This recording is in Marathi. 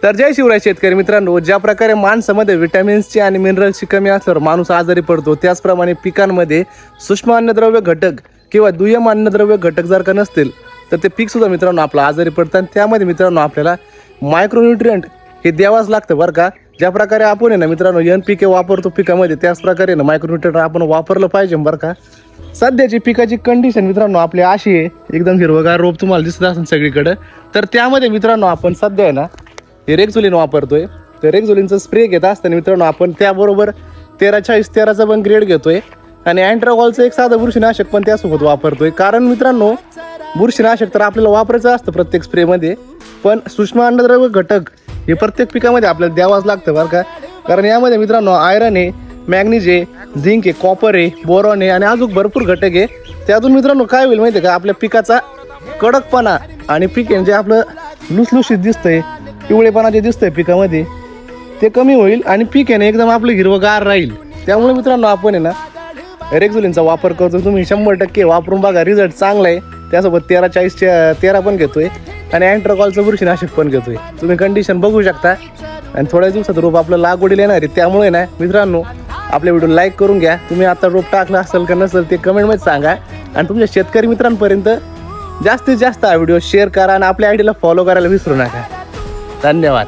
तर जय शिवराय शेतकरी मित्रांनो, ज्या प्रकारे माणसामध्ये विटॅमिन्सची आणि मिनरल्सची कमी असल्यावर माणूस आजारी पडतो, त्याचप्रमाणे पिकांमध्ये सूक्ष्म अन्नद्रव्य घटक किंवा दुय्यम अन्नद्रव्य घटक जर का नसतील तर ते पीक सुद्धा मित्रांनो आपलं आजारी पडतं. आणि त्यामध्ये मित्रांनो आपल्याला मायक्रोन्यूट्रिएंट हे द्यावाच लागतं बरं का. ज्या प्रकारे आपण आहे ना मित्रांनो NPK वापरतो पिकामध्ये, त्याच प्रकारे ना मायक्रोन्यूट्रिएंट आपण वापरलं पाहिजे बरं का. सध्याची पिकाची कंडिशन मित्रांनो आपली अशी आहे, एकदम हिरवगार रोप तुम्हाला दिसत असेल सगळीकडं. तर त्यामध्ये मित्रांनो आपण सध्या आहे ना हे रेक्झोलिन वापरतोय. तर रेक्झोलिनचं स्प्रे घेत असताना मित्रांनो आपण त्याबरोबर 13-40-13चा पण ग्रेड घेतोय आणि अँट्राकॉलचं एक साधं बुरशीनाशक पण त्यासोबत वापरतोय. कारण मित्रांनो बुरशीनाशक तर आपल्याला वापरायचं असतं प्रत्येक स्प्रेमध्ये, पण सूक्ष्म अन्नद्रव्य घटक हे प्रत्येक पिकामध्ये आपल्याला द्यावाच लागतं बरं का. कारण यामध्ये मित्रांनो आयरन आहे, मॅग्नीज आहे, झिंक आहे, कॉपर आहे, बोरॉन आहे आणि अजून भरपूर घटक आहे. त्यातून मित्रांनो काय होईल माहिती आहे का, आपल्या पिकाचा कडकपणा आणि पीक जे आपलं लुसलुशीत दिसतंय, पिवळेपणा जे दिसतंय पिकामध्ये ते कमी होईल आणि पीक आहे ना एकदम आपलं हिरवगार राहील. त्यामुळे मित्रांनो आपण आहे ना रेक्झोलिनचा वापर करतो. तुम्ही 100% वापरून बघा, रिझल्ट चांगला आहे. त्यासोबत 13-40-13 पण घेतोय आणि अँट्राकॉलचं बुरशीनाशक पण घेतोय. तुम्ही कंडिशन बघू शकता. आणि थोड्या दिवसात रोप आपलं लागवडीला येणार आहे. त्यामुळे ना मित्रांनो आपल्या व्हिडिओ लाईक करून घ्या. तुम्ही आता रोप टाकला असेल का नसेल ते कमेंटमध्ये सांगा. आणि तुमच्या शेतकरी मित्रांपर्यंत जास्तीत जास्त हा व्हिडिओ शेअर करा आणि आपल्या आयडीला फॉलो करायला विसरू नका. धन्यवाद.